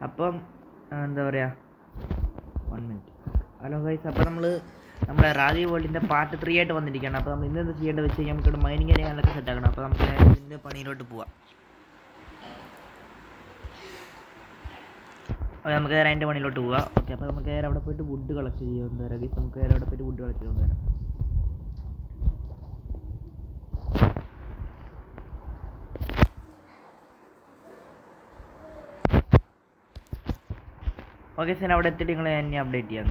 അപ്പം എന്താ പറയുക, 1 മിനിറ്റ്. ഹലോ ഗൈസ്, അപ്പോൾ നമ്മുടെ റാലി വേൾഡിൻ്റെ പാർട്ട് 3 ആയിട്ട് വന്നിരിക്കുകയാണ്. അപ്പോൾ നമ്മൾ ഇന്ന് ചെയ്യേണ്ടത് വെച്ച് കഴിഞ്ഞാൽ നമുക്കിവിടെ മൈനിങ് ഏരിയകളൊക്കെ സെറ്റ് ആക്കണം. അപ്പോൾ നമുക്ക് ഇതിൻ്റെ പണിയിലോട്ട് പോവാം. അപ്പോൾ നമുക്ക് നേരെ അതിൻ്റെ പണിയിലോട്ട് പോവാം. ഓക്കെ, അപ്പോൾ നമുക്ക് നേരെ അവിടെ പോയിട്ട് വുഡ് കളക്ട് ചെയ്യുമെന്ന് വരാം ഗൈസ്. നമുക്ക് നേരെ അവിടെ പോയിട്ട് വുഡ് കളക്ട് ചെയ്യുമെന്ന് വരാം. ഓക്കെ സാർ, അവിടെ എത്തിയിട്ട് നിങ്ങൾ എന്നെ അപ്ഡേറ്റ് ചെയ്യാൻ.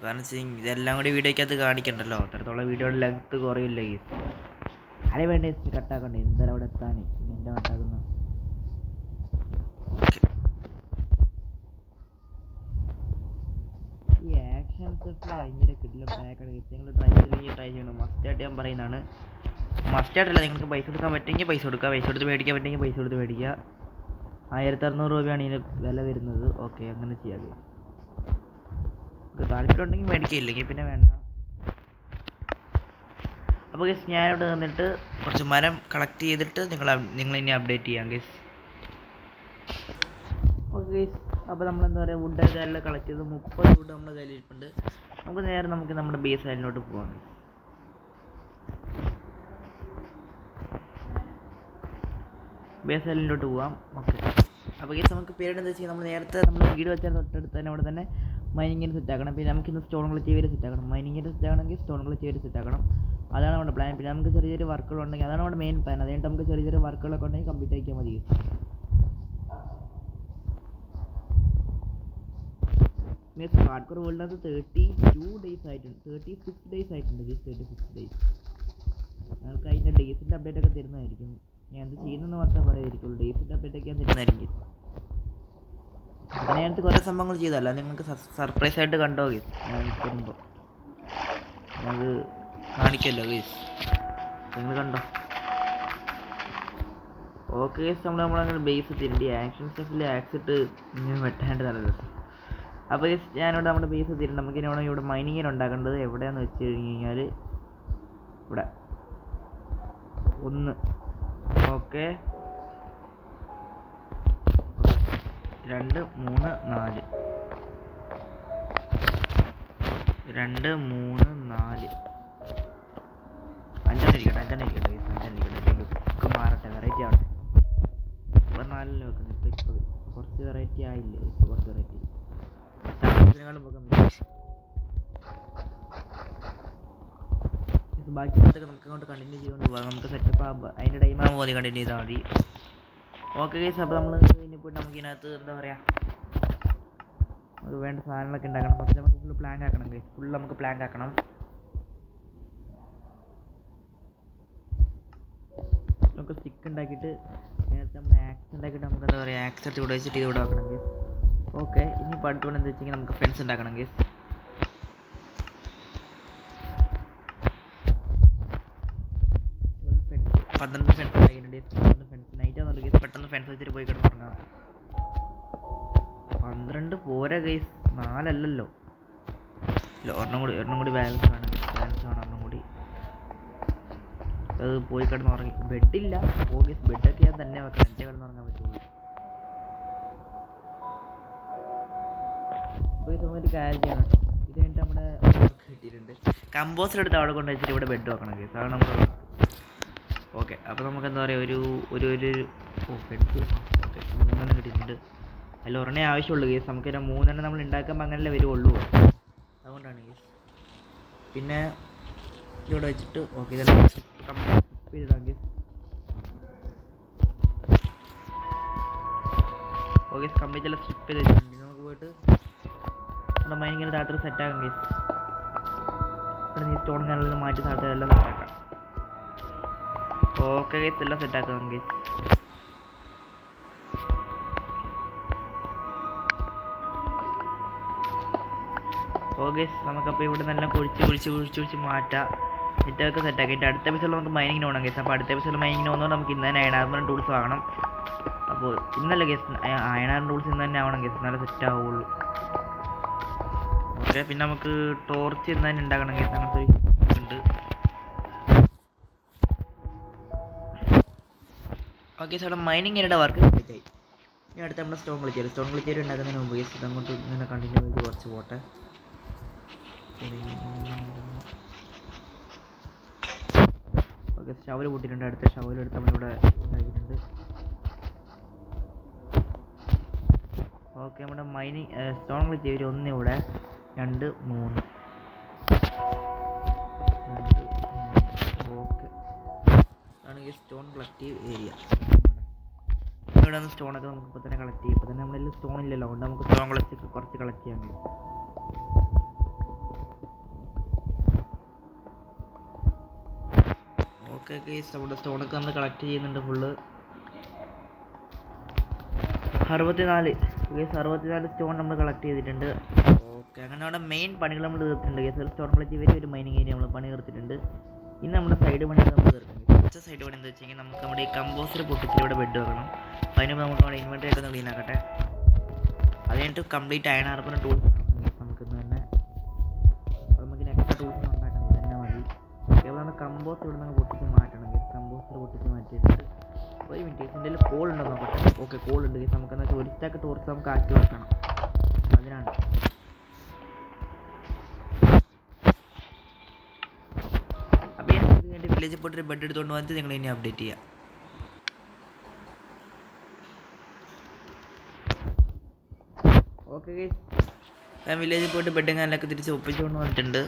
കാരണം ഇതെല്ലാം കൂടി വീഡിയോയ്ക്കകത്ത് കാണിക്കണ്ടല്ലോ, അത്രത്തോളം വീഡിയോയുടെ ലെങ്ത്ത് കുറയില്ല ഈ അരെ വേണ്ട കട്ടാക്കണ്ടേ. എന്തായാലും അവിടെ എത്താൻ എന്താ കട്ടാക്കുന്ന ഈ ആക്ഷൻ ഭയങ്കര കിട്ടില്ല. ബാക്ക് നിങ്ങൾ ട്രൈ ചെയ്യണം. മസ്റ്റായിട്ട് ഞാൻ പറയുന്നതാണ്. മസ്റ്റായിട്ടല്ല, നിങ്ങൾക്ക് പൈസ കൊടുക്കാൻ പറ്റുമെങ്കിൽ പൈസ കൊടുക്കുക, പൈസ കൊടുത്ത് മേടിക്കാൻ പറ്റുമെങ്കിൽ പൈസ കൊടുത്ത് മേടിക്കുക. 1600 രൂപയാണ് ഇതിന് വില വരുന്നത്. ഓക്കെ, അങ്ങനെ ചെയ്യാതെ താല്പര്യം ഉണ്ടെങ്കിൽ മേടിക്കില്ലെങ്കിൽ പിന്നെ വേണ്ട. അപ്പോൾ ഗസ്, ഞാനിവിടെ നിന്നിട്ട് കുറച്ച് മരം കളക്ട് ചെയ്തിട്ട് നിങ്ങൾ ഇനി അപ്ഡേറ്റ് ചെയ്യാം ഗസ്. ഓക്കെ ഗസ്, അപ്പോൾ നമ്മളെന്താ പറയുക, വുഡൊക്കെ എല്ലാം കളക്ട് ചെയ്ത് 30 വുഡ് നമ്മുടെ കയ്യിലിരിപ്പുണ്ട്. നമുക്ക് നമ്മുടെ ബേസ് ലൈനിലോട്ട് പോകാം. ബേസ് ലൈനിലോട്ട് പോവാം. ഓക്കെ, അപ്പോൾ ഗസ് നമുക്ക് പേര് എന്താ വെച്ചാൽ, നമ്മൾ നേരത്തെ വീട് വെച്ചാൽ തൊട്ടടുത്ത് തന്നെ അവിടെ തന്നെ മൈനിങ്ങിന് സെറ്റ് ആക്കണം. പിന്നെ നമുക്കിന്ന് സ്റ്റോണുകൾ ചെയ്ത് സെറ്റ് ആക്കണം. മൈനിങ്ങിന് സെറ്റ് ആക്കണമെങ്കിൽ സ്റ്റോണുകൾ ചെയ്ത് സെറ്റ് ആക്കണം. അതാണ് നമ്മുടെ പ്ലാൻ. പിന്നെ നമുക്ക് ചെറിയ ചെറിയ വർക്കുകളുണ്ടെങ്കിൽ അതാണ് നമ്മുടെ മെയിൻ പ്ലാൻ. അതുകൊണ്ട് നമുക്ക് ചെറിയ ചെറിയ വർക്കുകളൊക്കെ ഉണ്ടെങ്കിൽ കംപ്ലീറ്റ് ആക്കിയാൽ മതി. ഹാർഡ്കോർ വേൾഡിനകത്ത് 32 ഡേയ്സ് ആയിട്ടുണ്ട്, 36 ഡേയ്സ് ആയിട്ടുണ്ട്. 36 ഡേയ്സ്. നമുക്ക് അതിൻ്റെ ഡേയ്സിൻ്റെ അപ്ഡേറ്റ് ഒക്കെ തരുന്നതായിരിക്കും. ഞാൻ എന്ത് ചെയ്യുന്നതെന്ന് മാത്രമേ പറയാതിരിക്കുള്ളൂ. ഡേയ്സിൻ്റെ അപ്ഡേറ്റ് ഒക്കെ ഞാൻ തരുന്നതായിരിക്കും. അതിനകത്ത് കുറേ സംഭവങ്ങൾ ചെയ്തല്ല, നിങ്ങൾക്ക് സർപ്രൈസ് ആയിട്ട് കണ്ടോ ഗീസ്. ഞാൻ വരുമ്പോൾ അത് കാണിക്കല്ലോ ഗീസ്, നിങ്ങൾ കണ്ടോ. ഓക്കെ ഗീസ്, നമ്മളങ്ങനെ ബേസ് തിരണ്ടി ആക്ഷൻ സ്റ്റെപ്പിൽ ആക്സിട്ട് ഇങ്ങനെ വെട്ടാണ്ട് നല്ലത്. അപ്പോൾ ഗീസ്, ഞാനിവിടെ നമ്മുടെ ബേസ് തിരണ്ട്. നമുക്കിനി ഇവിടെ മൈനിങ്ങിന് ഉണ്ടാക്കേണ്ടത് എവിടെയാണെന്ന് വെച്ച് കഴിഞ്ഞ് കഴിഞ്ഞാൽ ഇവിടെ 1. ഓക്കെ, 2 3 4 2 3 4 5 ഇരിക്കട്ടെ. ഒക്കെ മാറട്ടെ, വെറൈറ്റി ആവട്ടെ. ഇപ്പോൾ 4 വെക്കുന്നത്. ഇപ്പോൾ കുറച്ച് വെറൈറ്റി ആയില്ലേ? ഇപ്പോൾ കുറച്ച് വെറൈറ്റി ബാക്കി നമുക്ക് അങ്ങോട്ട് കണ്ടിന്യൂ ചെയ്തുകൊണ്ട് പോകാം. നമുക്ക് സെറ്റപ്പ് ആകുമ്പോൾ അതിൻ്റെ ടൈം ആകുമ്പോൾ മതി, കണ്ടിന്യൂ ചെയ്താൽ മതി. ഓക്കെ ഗൈസ്, അപ്പോൾ നമ്മൾ ഇനി പോയിട്ട് നമുക്കിതിനകത്ത് എന്താ പറയുക, നമുക്ക് വേണ്ട സാധനങ്ങളൊക്കെ ഉണ്ടാക്കണം. പക്ഷേ നമുക്ക് ഫുള്ള് പ്ലാൻ ആക്കണം ഗൈസ്. ഫുള്ള് നമുക്ക് പ്ലാൻ ആക്കണം. നമുക്ക് സ്റ്റിക്ക് ഉണ്ടാക്കിയിട്ട് നേരത്തെ നമ്മൾ ആക്സ് ഉണ്ടാക്കിയിട്ട് നമുക്ക് എന്താ പറയുക, ആക്സെറ്റ് ഇവിടെ വെച്ചിട്ട് ഇവിടെ ആക്കണം ഗൈസ്. ഓക്കെ, ഇനി പഠിത്തോളം എന്താ വെച്ചെങ്കിൽ നമുക്ക് ഫെൻസ് ഉണ്ടാക്കണം ഗൈസ്. പന്ത്രണ്ട് ഫെൻസ് ഉണ്ടാക്കിയിട്ടുണ്ട്. 12 ഫെൻസ് നൈറ്റ് ആവുന്നുണ്ട് ഗൈസ്. പെട്ടെന്ന് ഫെൻസ് വെച്ചിട്ട് പോയി കിടന്നുറങ്ങാം. 12 പോരാ ഗൈസ്, 4 അല്ലല്ലോ. ഒരെണ്ണം കൂടി ബാലൻസ് വേണം. ഒരെണ്ണം കൂടി അത് പോയി കിടന്നുറങ്ങി. ബെഡില്ല. ഓ ഗൈസ്, ബെഡൊക്കെ ഞാൻ തന്നെ വെക്കണം, എൻ്റെ കിടന്നുറങ്ങാൻ പറ്റുള്ളൂ. ഒരു കാര്യം ചെയ്യണം. ഇത് കഴിഞ്ഞിട്ട് നമ്മുടെ കിട്ടിയിട്ടുണ്ട്. കമ്പോസ്റ്റർ എടുത്ത് അവിടെ കൊണ്ട് വെച്ചിട്ട് ഇവിടെ ബെഡ് വെക്കണം ഗൈസ്. അതാണ് നമ്മൾ. ഓക്കെ, അപ്പോൾ നമുക്ക് എന്താ പറയുക, ഒരു ഫെൻസ്. ഓക്കെ, 3 കിട്ടിയിട്ടുണ്ട്. അതിൽ ഒരെണ്ണേ ആവശ്യമുള്ളൂ കേസ്. നമുക്ക് 3 നമ്മൾ ഉണ്ടാക്കുമ്പോൾ അങ്ങനല്ലേ വരുള്ളൂ. അതുകൊണ്ടാണ് കേസ്. പിന്നെ ഇവിടെ വെച്ചിട്ട് ഓക്കെ, ഇതെല്ലാം ചെയ്തിടാം കേസ്. ഓക്കെ, കംപ്ലീറ്റ് എല്ലാം സ്കിപ്പ് ചെയ്ത് വെച്ചിട്ടുണ്ട്. നമുക്ക് പോയിട്ട് നമ്മുടെ മൈനിങ്ങിൻ്റെ താഴത്ത് സെറ്റാക്കാം കേസ്. ഇവിടെ ഈ സ്റ്റോൺ ഞാനെല്ലാം മാറ്റി താഴത്ത് എല്ലാം സെറ്റാക്കാം. ഓക്കെ ഗൈസ്, എല്ലാം സെറ്റാക്കാം ഗൈസ്. ഓക്കെ, നമുക്കപ്പോൾ ഇവിടെ നല്ല കുഴിച്ച് മാറ്റാം. നെറ്റൊക്കെ സെറ്റാക്കിയിട്ട് അടുത്ത എപ്പിസോഡിൽ നമുക്ക് മൈനിങ്ങിന് പോകണം ഗൈസ്. അപ്പോൾ അടുത്ത എപ്പിസോഡിൽ മൈനിങ്ങിന് പോകുന്നതുകൊണ്ട് നമുക്ക് ഇന്ന് തന്നെ അയണാർമർ ടൂൾസ് വാങ്ങണം. അപ്പോൾ ഇന്നല്ല ഗൈസ്, അയണാർമർ ടൂൾസ് ഇന്ന് തന്നെ ആവണം ഗൈസ്, നല്ല സെറ്റ് ആവുള്ളൂ. ഓക്കെ, പിന്നെ നമുക്ക് ടോർച്ച് ഇന്ന് തന്നെ ഉണ്ടാക്കണം ഗൈസ്. അങ്ങനത്തെ ഉണ്ട്. ഓക്കെ സാർ, മൈനിങ് ഏരിയയുടെ വർക്ക് കംപ്ലീറ്റ് ആയി. ഇനി അടുത്ത് നമ്മുടെ സ്റ്റോൺ ഗ്ലിച്ചർ ഉണ്ടാക്കുന്നതിന് മുമ്പ് ഗൈസ് ഇതങ്ങോട്ട് ഇങ്ങനെ കണ്ടിന്യൂ ചെയ്ത് കുറച്ച് പോട്ടെ. ഓക്കെ, ഷവൽ പൊട്ടിയിട്ടുണ്ട്. അടുത്ത ഷവൽ എടുത്ത് നമ്മളിവിടെ ഉണ്ടാക്കിയിട്ടുണ്ട്. ഓക്കെ, നമ്മുടെ മൈനിങ് സ്റ്റോൺ ഗ്ലിച്ചർ 1 ഇവിടെ 2 3. ഓക്കെ, അതാണ് സ്റ്റോൺ കളക്റ്റീവ് ഏരിയ. ഇവിടെ നിന്ന് സ്റ്റോണൊക്കെ നമുക്ക് ഇപ്പോൾ തന്നെ കളക്ട് ചെയ്യും. ഇപ്പോൾ തന്നെ നമ്മളതിൽ സ്റ്റോൺ ഇല്ലല്ലോ, അതുകൊണ്ട് നമുക്ക് സ്റ്റോൺ കുറച്ച് കളക്ട് ചെയ്യാൻ കഴിയും. ഓക്കെ ഗൈസ്, നമ്മുടെ സ്റ്റോണൊക്കെ നമ്മൾ കളക്ട് ചെയ്യുന്നുണ്ട് ഫുള്ള്. 64 സ്റ്റോൺ നമ്മൾ കളക്ട് ചെയ്തിട്ടുണ്ട്. ഓക്കെ, അങ്ങനെ അവിടെ മെയിൻ പണികൾ നമ്മൾ തീർത്തിട്ടുണ്ട് ഗൈസ്. സ്റ്റോൺ കളക്ട് വരെ ഒരു മൈനിങ് ഏരിയ നമ്മൾ പണി തീർത്തിട്ടുണ്ട്. ഇനി നമ്മുടെ സൈഡ് പണികൾ നമ്മൾ തീർക്കുന്നത്. ഫസ്റ്റ് സൈഡ് പണി എന്താ വെച്ച് കഴിഞ്ഞാൽ നമുക്ക് നമ്മുടെ ഈ കമ്പോസ്റ്റർ പൊട്ടിച്ചിട്ട് ഇവിടെ ബെഡ് വെക്കണം. അപ്പോൾ അതിന് നമുക്ക് നമ്മുടെ ഇൻവെൻറ്ററി ആയിട്ടൊന്ന് ക്ലീൻ ആക്കട്ടെ. അത് കഴിഞ്ഞിട്ട് കംപ്ലീറ്റ് അയൺ ആർപ്പിന് ടൂൾസ് നമുക്ക് തന്നെ. അപ്പോൾ നമുക്ക് എക്സ്ട്രാ ടൂൾസ് ഉണ്ടാക്കണം, ഇത് തന്നെ മതി. ഓക്കെ, അപ്പോൾ നമ്മൾ കമ്പോസ്റ്റർ ഇവിടെ നിന്ന് പൊട്ടിച്ച് മാറ്റണം. കമ്പോസ്റ്റർ പൊട്ടിച്ച് മാറ്റിയിട്ടുണ്ട്. ഒരു മിനിറ്റ്, ഇതിൻ്റെ കോൾ ഉണ്ടോ നോക്കട്ടെ. ഓക്കെ, കോൾ ഉണ്ട്. നമുക്കെന്ന് വെച്ചാൽ ഒരു സ്റ്റാക്ക് ടോർച്ച് നമുക്ക് ആക്കി വെക്കണം, അതിനാണ്. അപ്പോൾ ഇതിൻ്റെ വില്ലേജിൽ പോയിട്ട് ബെഡ് എടുത്തുകൊണ്ട് വന്നിട്ട് നിങ്ങൾ ഇനി അപ്ഡേറ്റ് ചെയ്യാം. ഓക്കെ ഗൈസ്, ഞാൻ വില്ലേജിൽ പോയിട്ട് ബെഡ് എങ്ങാനൊക്കെ തിരിച്ച് ഒപ്പിച്ചുകൊണ്ട് വന്നിട്ടുണ്ട്.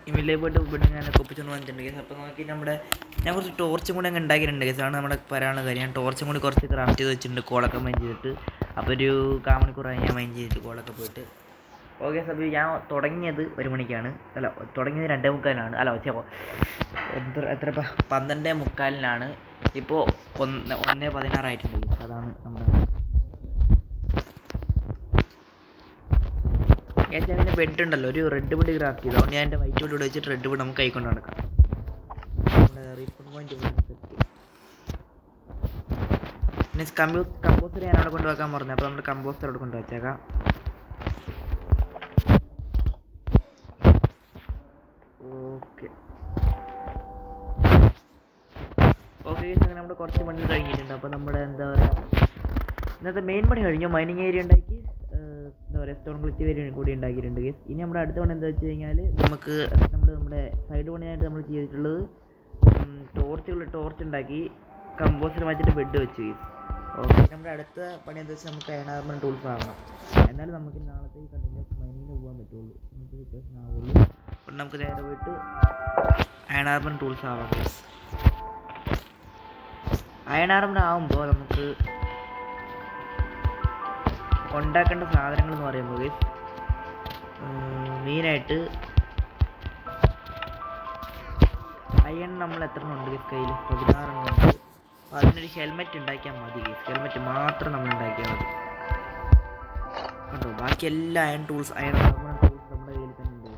ഈ വില്ലേജിൽ പോയിട്ട് ബെഡ് എങ്ങാനൊക്കെ ഒപ്പിച്ചുകൊണ്ട് വന്നിട്ടുണ്ട് ഗൈസ്. അപ്പോൾ നോക്കി ഞാൻ കുറച്ച് ടോർച്ചും കൂടെ അങ്ങ് ഉണ്ടാക്കിയിട്ടുണ്ട് ഗൈസ്. ആണ് നമ്മുടെ പറയാനുള്ള കാര്യം. ഞാൻ ടോർച്ചും കൂടി കുറച്ച് ക്രാഫ്റ്റ് ചെയ്ത് വെച്ചിട്ടുണ്ട്, കോളൊക്കെ മൈൻ ചെയ്തിട്ട്. അപ്പോൾ ഒരു 1/4 മണിക്കൂറായി ഞാൻ മൈൻ ചെയ്തിട്ട് കോളൊക്കെ പോയിട്ട്. ഓക്കെ, അപ്പോൾ ഞാൻ തുടങ്ങിയത് 1 മണിക്കാണ്. അല്ല, തുടങ്ങിയത് 2:45 അല്ല, എത്ര 12:45. ഇപ്പോൾ 1:16 ആയിട്ടുണ്ട്. അതാണ് നമ്മുടെ അതിൻ്റെ ബെഡ് ഉണ്ടല്ലോ, ഒരു റെഡ് ബെഡ് ക്രാഫ്റ്റ് ചെയ്തു. അതുകൊണ്ട് ഞാൻ എൻ്റെ വൈറ്റ് ബെഡ് വെച്ചിട്ട് റെഡ് ബെഡ് നമുക്ക് കൈ കൊണ്ട് നടക്കാം. നമ്മുടെ റീഫണ്ട് പോയിന്റ് പിന്നെ കമ്പോസ്റ്റർ ഞാൻ അവിടെ കൊണ്ടുവെക്കാൻ പറഞ്ഞു. അപ്പോൾ നമ്മുടെ കമ്പോസ്റ്റർ അവിടെ കൊണ്ട് വെച്ചേക്കാം. ഓക്കെ, അങ്ങനെ നമ്മുടെ കുറച്ച് പണി കഴിഞ്ഞിട്ടുണ്ട്. അപ്പോൾ നമ്മുടെ എന്താ പറയുക, ഇന്നത്തെ മെയിൻ പണി കഴിഞ്ഞു. മൈനിങ് ഏരിയ ഉണ്ടാക്കി, എന്താ പറയുക, സ്റ്റോൺ ഗ്ലിച്ചർ ഏരിയ കൂടി ഉണ്ടാക്കിയിട്ടുണ്ട് ഗൈസ്. ഇനി നമ്മുടെ അടുത്ത പണി എന്താ വെച്ച് കഴിഞ്ഞാൽ നമുക്ക് നമ്മുടെ സൈഡ് പണിയായിട്ട് നമ്മൾ ചെയ്തിട്ടുള്ളത് ടോർച്ച് ഉണ്ടാക്കി കമ്പോസ്റ്റർ വെച്ചിട്ട് ബെഡ് വെച്ച് ഗൈസ്. ഓക്കെ, നമ്മുടെ അടുത്ത പണി എന്താ വെച്ചാൽ നമുക്ക് അയൺ ആർമർ ടൂൾസ് ആവണം. എന്നാലും നമുക്ക് നാളത്തെ ഈ കണ്ടിന്യൂസ് മൈനിങ്ങിന് പോകാൻ പറ്റുള്ളൂ, നമുക്ക് വ്യത്യാസം ആവുള്ളൂ. അപ്പോൾ നമുക്ക് നേരെ പോയിട്ട് അയൺ ആർമർ ടൂൾസ് ആവാം ഗൈസ്. അയൺ ആർമർ ആവുമ്പോൾ നമുക്ക് ഉണ്ടാക്കേണ്ട സാധനങ്ങൾ എന്ന് പറയുമ്പോൾ മെയിനായിട്ട് അയൺ നമ്മൾ എത്ര ഉണ്ട് കയ്യിൽ? 16 ഉണ്ട്. അപ്പോൾ അതിനൊരു ഹെൽമെറ്റ് ഉണ്ടാക്കിയാൽ മതി ഗൈസ്. ഹെൽമെറ്റ് മാത്രം നമ്മൾ ഉണ്ടാക്കിയാൽ മതി കേട്ടോ. ബാക്കി എല്ലാ അയൺ ആർമർ ടൂൾസ് നമ്മുടെ കയ്യിൽ തന്നെ ഉണ്ട്.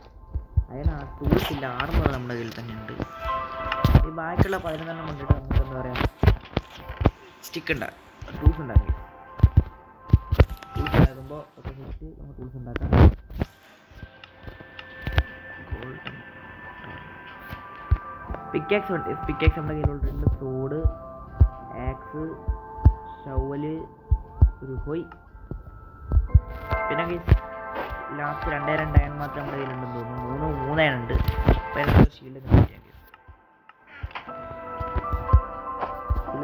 അയൺ ടൂൾസ് ഇല്ല, ആർമർ നമ്മുടെ കയ്യിൽ തന്നെ ഉണ്ട്. ഈ ബാക്കിയുള്ള 11 കൊണ്ടിട്ട് നമുക്ക് എന്താ പറയുക, സ്റ്റിക്ക് ഉണ്ടാകും, ടൂൾസ് ഉണ്ടാക്കി. ടൂൾസ് ഉണ്ടാക്കുമ്പോൾ ഒക്കെ ജസ്റ്റ് നമുക്ക് ടൂൾസ് ഉണ്ടാക്കാം. പിക്കാക്സ് നമ്മുടെ കയ്യിലുണ്ട്. സോഡ്, ആക്സ്, ഷവല്, ഒരു ഹോയ്, പിന്നെ ലാസ്റ്റ് 2 അയൺ മാത്രം നമ്മുടെ കയ്യിലുണ്ടെന്ന് തോന്നുന്നു. 3 അയൺ ഉണ്ട്. അപ്പോൾ അതിനകത്ത് ഷീൽഡ്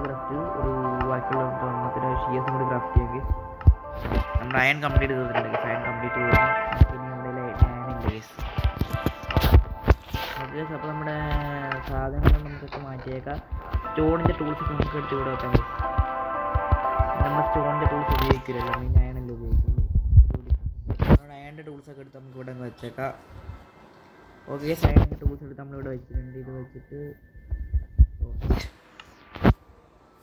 ക്രാഫ്റ്റ് ഒരു ബാക്കിയുള്ള മറ്റൊരു ഷിയേഴ്സും കൂടി ക്രാഫ്റ്റ് ചെയ്യാമെങ്കിൽ നമ്മുടെ അയൺ കംപ്ലീറ്റ് ചെയ്തിട്ടുണ്ട്. അയൺ കംപ്ലീറ്റ് ചെയ്ത് പിന്നെ നമ്മുടെ അയൺ ഉണ്ട്. അപ്പോൾ നമ്മുടെ സാധനങ്ങൾ നമുക്കൊക്കെ മാറ്റിയേക്കാം. സ്റ്റോണിൻ്റെ ടൂൾസ് നമുക്ക് എടുത്ത് ഇവിടെ വെക്കാം. നമ്മൾ സ്റ്റോണിൻ്റെ ടൂൾസ് ഉപയോഗിക്കില്ലല്ലോ, മെയിൻ അയണല്ലേ ഉപയോഗിക്കുന്നത്. നമ്മുടെ അയണിൻ്റെ ടൂൾസൊക്കെ എടുത്ത് നമുക്ക് ഇവിടെ വെച്ചേക്കാം. ഓക്കെ, അയണിൻ്റെ ടൂൾസ് എടുത്ത് നമ്മളിവിടെ വെച്ചിട്ടുണ്ട്. ഇത് വെച്ചിട്ട്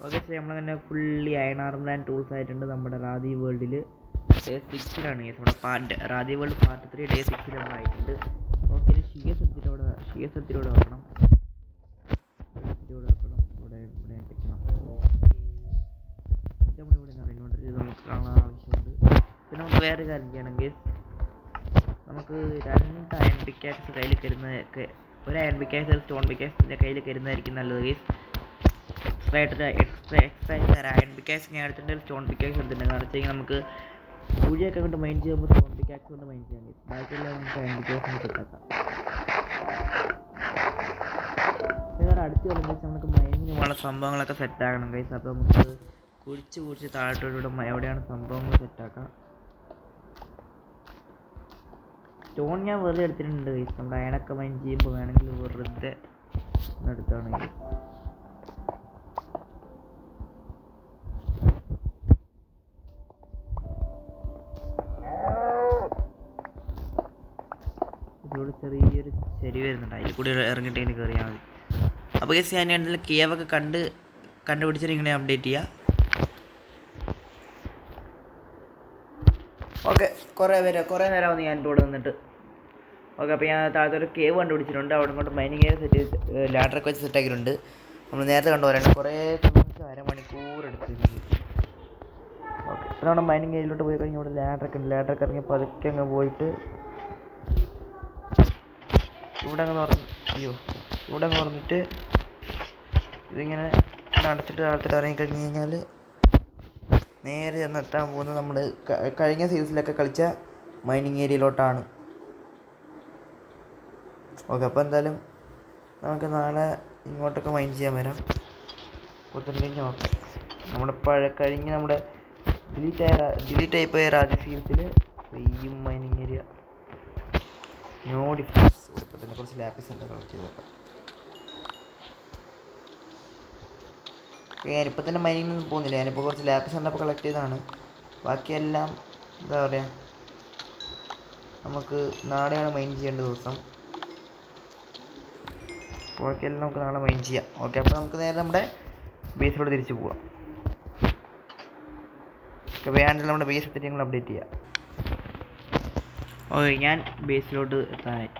ഓക്കെ, നമ്മളങ്ങനെ fully iron armour and tools ആയിട്ടുണ്ട്. നമ്മുടെ റാദി വേൾഡിൽ ഡേ 6 നമ്മുടെ റാദി വേൾഡ് പാർട്ട് 3 ഡേ 6 നമ്മളായിട്ടുണ്ട്. ഓക്കെ, ഷിയേഴ്സ് എടുത്തിലൂടെ വെക്കണം. ഇവിടെ നമുക്ക് കാണാൻ ആവശ്യമുണ്ട്. പിന്നെ നമുക്ക് വേറെ കാര്യം ചെയ്യണമെങ്കിൽ നമുക്ക് 2 അയൺ പിക്കാക്സ് കയ്യിൽ കരുന്നതൊക്കെ, ഒരു അയൺ പിക്കാക്സ് ഒരു സ്റ്റോൺ പിക്കാക്സിൻ്റെ കയ്യിൽ കരുന്നതായിരിക്കും നല്ലത് ഗൈസ്. എക്സ്ട്രാ അയൺ പിക്കാക്സ് ഞാൻ എടുത്തിട്ടുണ്ട്, സ്റ്റോൺ പിക്കാക്സ് എടുത്തിട്ടുണ്ട്. കാരണം വെച്ച് കഴിഞ്ഞാൽ നമുക്ക് കുഴിയൊക്കെ കൊണ്ട് മൈൻഡ് ചെയ്യുമ്പോൾ സ്റ്റോൺ പിക്കാക്സ് കൊണ്ട് മൈൻഡ് ചെയ്യാൻ പറ്റും. ബാക്കിയെല്ലാം നമുക്ക് അയൺ പിക്കാക്സിന് സെറ്റാക്കാം. വേറെ അടുത്ത് വരുമ്പോൾ നമുക്ക് മൈനിങ്ങുള്ള സംഭവങ്ങളൊക്കെ സെറ്റാക്കണം ഗൈസ്. അപ്പോൾ നമുക്ക് കുഴിച്ച് താഴോട്ടോടെ എവിടെയാണ് സംഭവങ്ങൾ സെറ്റാക്കാം. സ്റ്റോൺ ഞാൻ വെറുതെ എടുത്തിട്ടുണ്ട് ഗൈസ്. നമ്മുടെ അയണൊക്കെ മൈൻഡ് ചെയ്യുമ്പോൾ വേണമെങ്കിൽ വെറുതെ എടുത്താണെങ്കിൽ ഇതിലൂടെ ചെറിയൊരു ശരി വരുന്നുണ്ട്, അതിൽ കൂടി ഇറങ്ങിയിട്ട് എനിക്ക് കയറിയാൽ മതി. അപ്പോൾ ഗൈസ് ഞാൻ എന്തെങ്കിലും കേവൊക്കെ കണ്ടുപിടിച്ചിട്ട് ഇങ്ങനെ അപ്ഡേറ്റ് ചെയ്യാം. ഓക്കെ, കുറേ നേരമാവുന്നു ഞാൻ എൻ്റെ കൂടെ നിന്നിട്ട്. ഓക്കെ, അപ്പോൾ ഞാൻ താഴത്തൊരു കേവ് കണ്ടുപിടിച്ചിട്ടുണ്ട്. അവിടെ കൊണ്ട് മൈനിങ് ഏരിയ സെറ്റ് ചെയ്ത് ലാഡറൊക്കെ വെച്ച് സെറ്റാക്കിയിട്ടുണ്ട്. നമ്മൾ നേരത്തെ കണ്ടുപോലെയാണ് കുറേ സമയം അരമണിക്കൂർ എടുത്തിട്ടുണ്ട്. ഓക്കെ, അപ്പോൾ നമ്മുടെ മൈനിങ് ഏരിയയിലോട്ട് പോയി കഴിഞ്ഞാൽ ഇവിടെ ലാഡറൊക്കെ ഇറങ്ങി പതുക്കെ അങ്ങ് പോയിട്ട് ഇവിടെ അങ്ങ് തുറന്നിട്ട് ഇതിങ്ങനെ അടച്ചിട്ട് ഇറങ്ങിക്കഴിഞ്ഞ് കഴിഞ്ഞാൽ നേരെ ചെന്നെത്താൻ പോകുന്നത് നമ്മൾ കഴിഞ്ഞ സീരീസിലൊക്കെ കളിച്ച മൈനിങ് ഏരിയയിലോട്ടാണ്. ഓക്കെ, അപ്പോൾ എന്തായാലും നമുക്ക് നാളെ ഇങ്ങോട്ടൊക്കെ മൈൻ ചെയ്യാൻ വരാം. കൊടുത്തിട്ടുണ്ടെങ്കിൽ ഓക്കെ, നമ്മുടെ ഡിലീറ്റ് ആയിപ്പോയ ആദ്യ സീരീസിൽ ഈ മൈനിങ് ഏരിയ നോ ഡിഫറൻസ്. ഇപ്പോൾ തന്നെ കുറച്ച് ലാപ്പിസ് ഉണ്ട്, കളക്ട് ചെയ്ത് നോക്കാം. ഞാനിപ്പോൾ തന്നെ മൈനിങ്ങൊന്നും പോകുന്നില്ല. ഞാനിപ്പോൾ കുറച്ച് ലാപ്പിസ് കണ്ടപ്പോൾ കളക്ട് ചെയ്തതാണ്. ബാക്കിയെല്ലാം എന്താ പറയുക, നമുക്ക് നാളെയാണ് മൈൻ ചെയ്യേണ്ട ദിവസം. ബാക്കിയെല്ലാം നമുക്ക് നാളെ മൈൻ ചെയ്യാം. ഓക്കെ, അപ്പോൾ നമുക്ക് നേരെ നമ്മുടെ ബേസിലോട്ട് തിരിച്ച് പോവാം. ഓക്കെ, വേണ്ടത് നമ്മുടെ ബേസ് എത്തിയിട്ട് ഞങ്ങൾ അപ്ഡേറ്റ് ചെയ്യാം. ഓക്കെ, ഞാൻ ബേസിലോട്ട് എത്താനായി.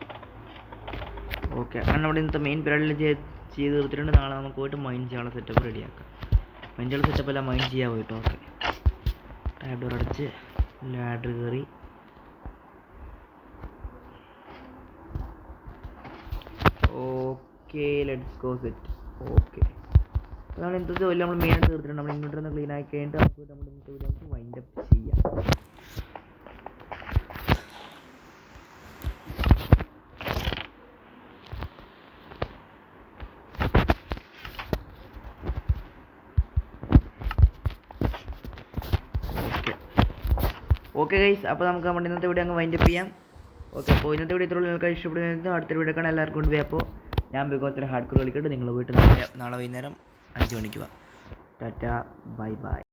ഓക്കെ, അങ്ങനെ നമ്മുടെ ഇന്നത്തെ മെയിൻ പീരീഡിൽ ചെയ്ത് തീർത്തിട്ടുണ്ട്. നാളെ നമുക്ക് പോയിട്ട് മൈൻ ചെയ്യാനുള്ള സെറ്റപ്പ് റെഡിയാക്കാം. മൈൻ ചെയ്യാനുള്ള സെറ്റപ്പ് എല്ലാം മൈൻ ചെയ്യാൻ പോയിട്ട്. ഓക്കെ, ടാബ് ഡോർ അടച്ച് ലാഡർ കയറി. Okay, let's go set. Okay, അതാണ് ഇന്നത്തെ വലിയ നമ്മൾ മെയിനായിട്ട് തീർത്തിട്ടുണ്ട്. നമ്മൾ ഇങ്ങോട്ടൊന്ന് ക്ലീൻ ആക്കി കഴിഞ്ഞിട്ട് നമുക്ക് നമ്മുടെ ഇന്നത്തെ വീഡിയോ നമുക്ക് വൈൻഡ് അപ്പ് ചെയ്യാം. ഓക്കെ ഗൈസ്, അപ്പോൾ നമുക്ക് നമ്മുടെ ഇന്നത്തെ വീഡിയോ അങ്ങ് വൈൻഡ് അപ്പ് ചെയ്യാം. ഓക്കെ, അപ്പോൾ ഇന്നത്തെ വീഡിയോ ഇത്രയുള്ളൂ. നിങ്ങൾക്ക് ഇഷ്ടപ്പെടുന്നത് അടുത്ത വീഡിയോ കാണാൻ എല്ലാവർക്കും കൊണ്ടുപോയി. അപ്പോൾ ഞാൻ ബിക്കോസ് ഹാർഡ് കോർ കളിക്കട്ടെ. നിങ്ങൾ പോയിട്ട് നാളെ വൈകുന്നേരം 5 മണിക്ക് വാ. Tata, bye bye.